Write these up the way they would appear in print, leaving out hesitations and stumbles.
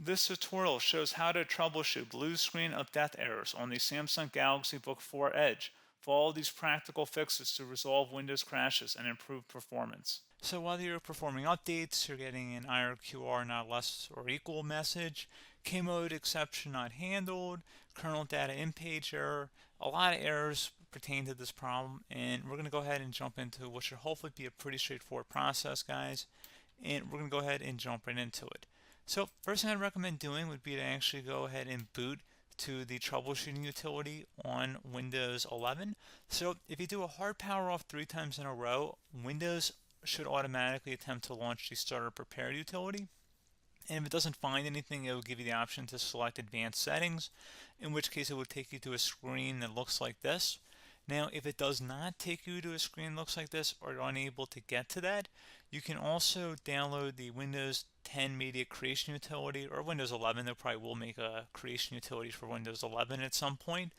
This tutorial shows how to troubleshoot blue screen of death errors on the Samsung Galaxy Book4 Edge. Follow these practical fixes to resolve Windows crashes and improve performance. So whether you're performing updates, you're getting an IRQR not less or equal message, K-mode exception not handled, kernel data in-page error, a lot of errors pertain to this problem, and we're going to go ahead and jump into what should hopefully be a pretty straightforward process, guys, and we're going to go ahead and jump right into it. So first thing I'd recommend doing would be to actually go ahead and boot to the troubleshooting utility on Windows 11. So if you do a hard power off 3 times in a row, Windows should automatically attempt to launch the starter prepared utility. And if it doesn't find anything, it will give you the option to select advanced settings, in which case it will take you to a screen that looks like this. Now, if it does not take you to a screen that looks like this, or you're unable to get to that, you can also download the Windows 10 Media Creation Utility, or Windows 11. They probably will make a creation utility for Windows 11 at some point.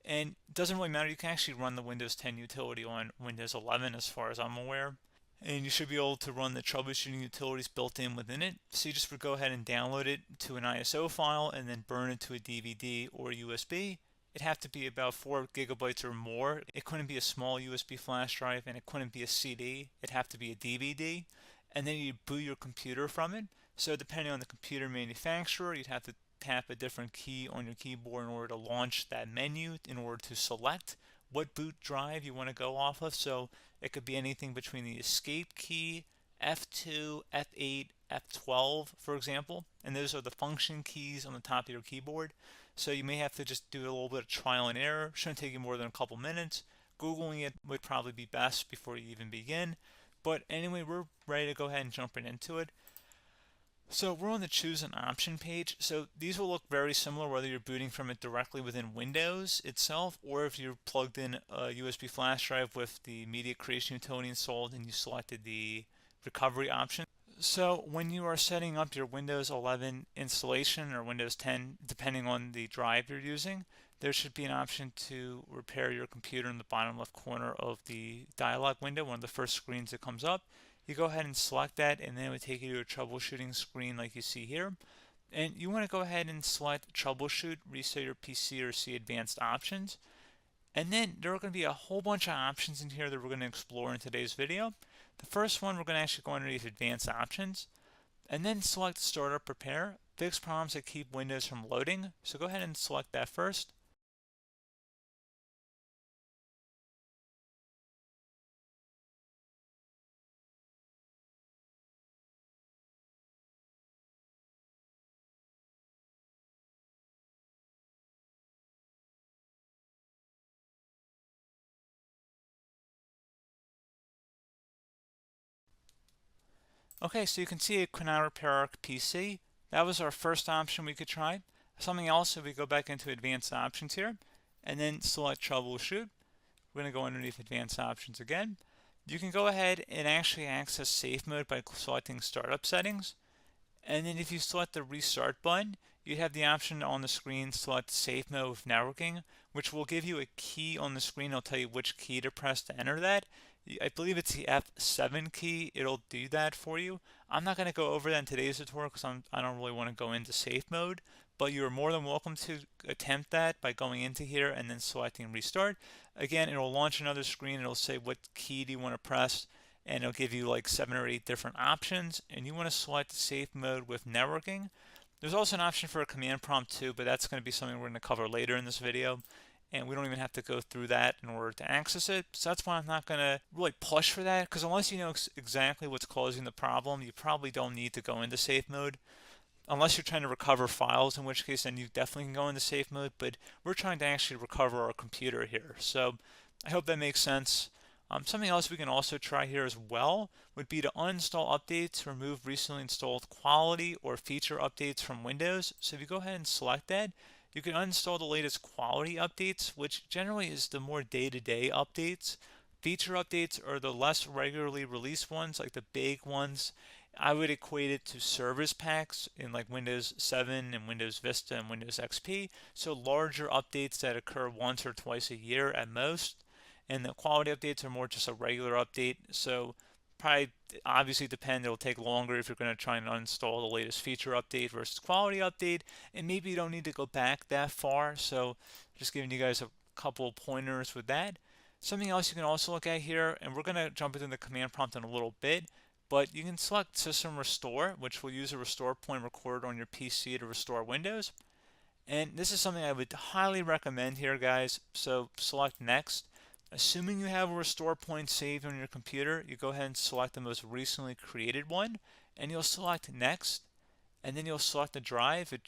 And it doesn't really matter, you can actually run the Windows 10 utility on Windows 11 as far as I'm aware. And you should be able to run the troubleshooting utilities built in within it. So you just would go ahead and download it to an ISO file and then burn it to a DVD or USB. It'd have to be about 4 gigabytes or more. It couldn't be a small USB flash drive, and it couldn't be a CD. It'd have to be a DVD. And then you'd boot your computer from it. So depending on the computer manufacturer, you'd have to tap a different key on your keyboard in order to launch that menu, in order to select what boot drive you want to go off of. So it could be anything between the escape key, F2, F8, F12, for example, and those are the function keys on the top of your keyboard. So you may have to just do a little bit of trial and error. Shouldn't take you more than a couple minutes. Googling it would probably be best before you even begin. But anyway, we're ready to go ahead and jump right into it. So we're on the choose an option page. So these will look very similar whether you're booting from it directly within Windows itself, or if you're plugged in a USB flash drive with the media creation utility installed and you selected the recovery option. So when you are setting up your Windows 11 installation or Windows 10, depending on the drive you're using, there should be an option to repair your computer in the bottom left corner of the dialog window, one of the first screens that comes up. You go ahead and select that, and then it would take you to a troubleshooting screen like you see here. And you want to go ahead and select troubleshoot, reset your PC, or see advanced options. And then there are going to be a whole bunch of options in here that we're going to explore in today's video. The first one, we're going to actually go underneath advanced options and then select startup prepare, fix problems that keep Windows from loading. So go ahead and select that first. Okay, so you can see it could not repair our PC. That was our first option we could try. Something else, if we go back into advanced options here and then select troubleshoot, we're going to go underneath advanced options again. You can go ahead and actually access safe mode by selecting startup settings. And then if you select the restart button, you have the option on the screen select safe mode with networking, which will give you a key on the screen. It'll tell you which key to press to enter that. I believe it's the F7 key. It'll do that for you. I'm not going to go over that in today's tutorial because I don't really want to go into safe mode, but you're more than welcome to attempt that by going into here and then selecting restart. Again, it'll launch another screen. It'll say what key do you want to press, and it'll give you like 7 or 8 different options, and you want to select safe mode with networking. There's also an option for a command prompt too, but that's going to be something we're going to cover later in this video, and we don't even have to go through that in order to access it. So that's why I'm not going to really push for that, because unless you know exactly what's causing the problem, you probably don't need to go into safe mode. Unless you're trying to recover files, in which case then you definitely can go into safe mode, but we're trying to actually recover our computer here. So I hope that makes sense. Something else we can also try here as well would be to uninstall updates, remove recently installed quality or feature updates from Windows. So if you go ahead and select that, you can uninstall the latest quality updates, which generally is the more day-to-day updates. Feature updates are the less regularly released ones, like the big ones. I would equate it to service packs in like Windows 7 and Windows Vista and Windows XP. So larger updates that occur once or twice a year at most. And the quality updates are more just a regular update. So probably obviously depend. It'll take longer if you're going to try and uninstall the latest feature update versus quality update, and maybe you don't need to go back that far. So just giving you guys a couple of pointers with that. Something else you can also look at here, and we're going to jump into the command prompt in a little bit, but you can select System Restore, which will use a restore point recorded on your PC to restore Windows. And this is something I would highly recommend here, guys. So select Next. Assuming you have a restore point saved on your computer, you go ahead and select the most recently created one, and you'll select Next, and then you'll select the drive. You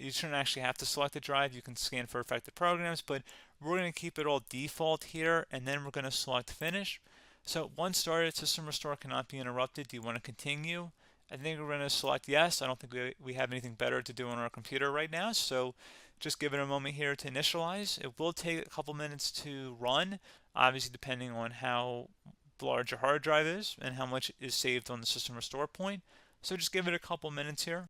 shouldn't actually have to select the drive. You can scan for affected programs, but we're going to keep it all default here, and then we're going to select Finish. So once started, System Restore cannot be interrupted. Do you want to continue? I think we're going to select yes. I don't think we have anything better to do on our computer right now, so just give it a moment here to initialize. It will take a couple minutes to run, obviously depending on how large your hard drive is and how much is saved on the System Restore point. So just give it a couple minutes here.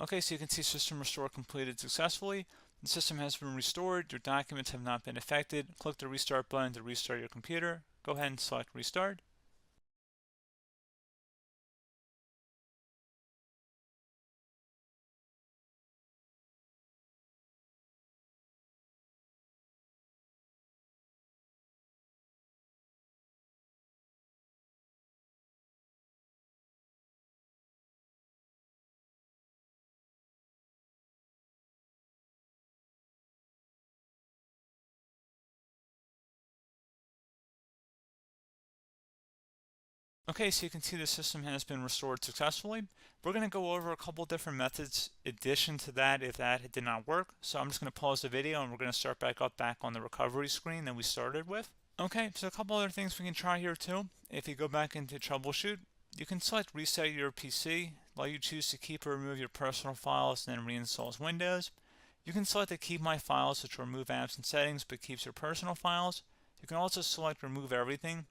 Okay, so you can see System Restore completed successfully. The system has been restored. Your documents have not been affected. Click the Restart button to restart your computer. Go ahead and select Restart. Okay, so you can see the system has been restored successfully. We're going to go over a couple different methods in addition to that if that did not work. So I'm just going to pause the video and we're going to start back up on the recovery screen that we started with. Okay, so a couple other things we can try here too. If you go back into troubleshoot, you can select reset your PC, while you choose to keep or remove your personal files and then reinstalls Windows. You can select to keep my files, which will remove apps and settings but keeps your personal files. You can also select remove everything,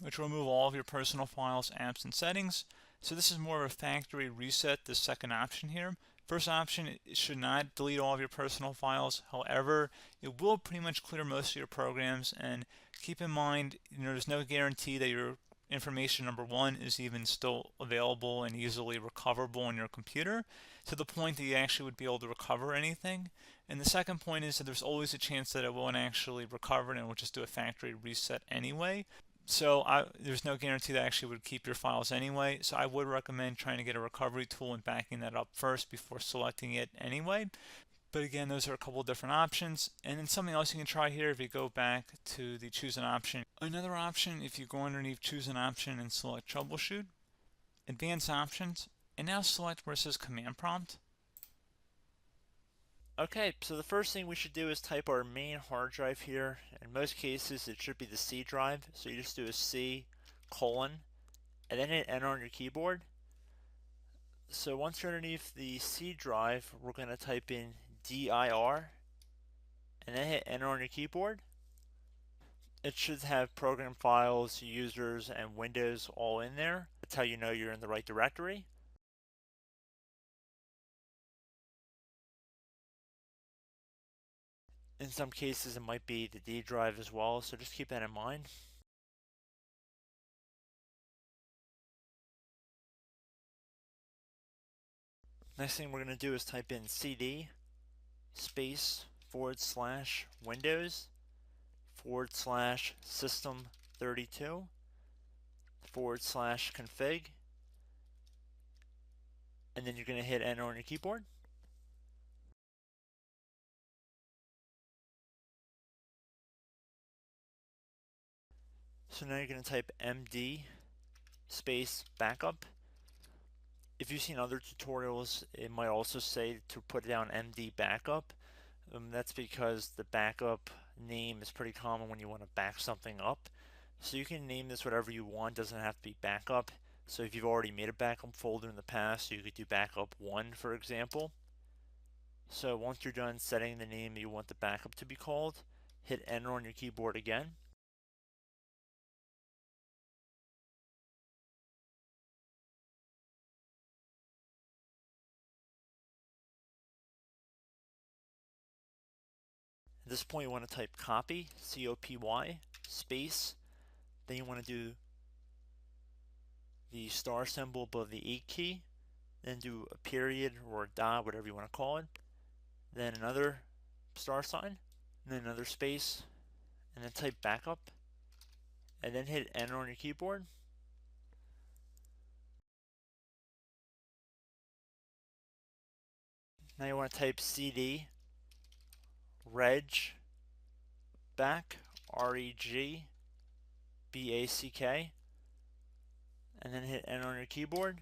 which will remove all of your personal files, apps, and settings. So this is more of a factory reset, the second option here. First option, it should not delete all of your personal files. However, it will pretty much clear most of your programs. And keep in mind, there's no guarantee that your information, number one, is even still available and easily recoverable on your computer to the point that you actually would be able to recover anything. And the second point is that there's always a chance that it won't actually recover and it will just do a factory reset anyway. So there's no guarantee that actually would keep your files anyway. So I would recommend trying to get a recovery tool and backing that up first before selecting it anyway. But again, those are a couple different options. And then something else you can try here, if you go back to the choose an option. Another option, if you go underneath choose an option and select troubleshoot, advanced options, and now select where it says command prompt. Okay, so the first thing we should do is type our main hard drive here. In most cases, it should be the C drive. So you just do a C colon, and then hit enter on your keyboard. So once you're underneath the C drive, we're going to type in dir, and then hit enter on your keyboard. It should have program files, users, and Windows all in there. That's how you know you're in the right directory. In some cases, it might be the D drive as well, so just keep that in mind. Next thing we're going to do is type in cd space / Windows / system 32 / config, and then you're going to hit enter on your keyboard. So now you're going to type md space backup. If you've seen other tutorials, it might also say to put down md backup. That's because the backup name is pretty common when you want to back something up. So you can name this whatever you want, doesn't have to be backup. So if you've already made a backup folder in the past, you could do backup 1, for example. So once you're done setting the name you want the backup to be called, hit enter on your keyboard again. At this point you want to type copy, C-O-P-Y, space, then you want to do the star symbol above the 8 key, then do a period or a dot, whatever you want to call it, then another star sign, and then another space, and then type backup, and then hit enter on your keyboard. Now you want to type cd reg back, REG BACK, and then hit enter on your keyboard.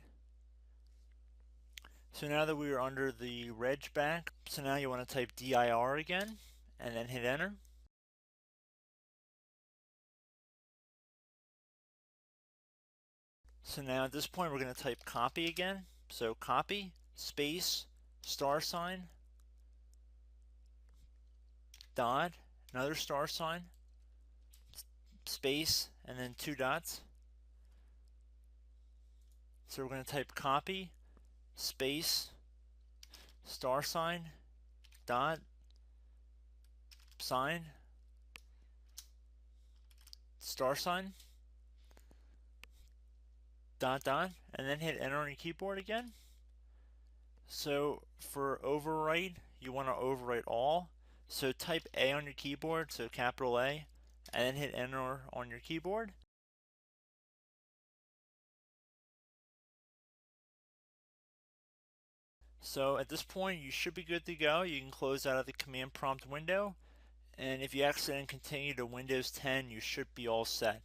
So now that we are under the reg back, so now you want to type dir again, and then hit enter. So now at this point we're going to type copy again. So copy, space, star sign, dot, another star sign, space, and then 2 dots. So we're going to type copy, space, star sign, dot, sign, star sign, dot, dot, and then hit enter on your keyboard again. So for overwrite, you want to overwrite all. So type A on your keyboard, so capital A, and then hit enter on your keyboard. So at this point, you should be good to go. You can close out of the command prompt window, and if you accidentally continue to Windows 10, you should be all set.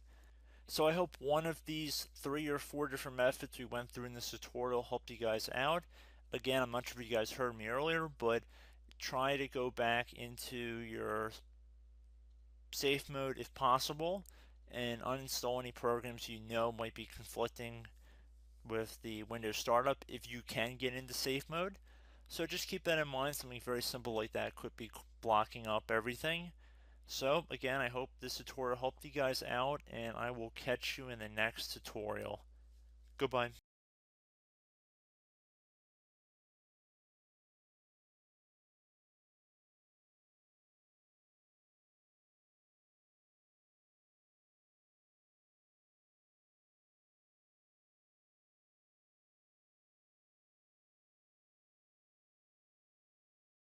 So I hope one of these 3 or 4 different methods we went through in this tutorial helped you guys out. Again, I'm not sure if you guys heard me earlier, but try to go back into your safe mode if possible and uninstall any programs you know might be conflicting with the Windows startup if you can get into safe mode. So just keep that in mind. Something very simple like that could be blocking up everything. So again, I hope this tutorial helped you guys out, and I will catch you in the next tutorial. Goodbye.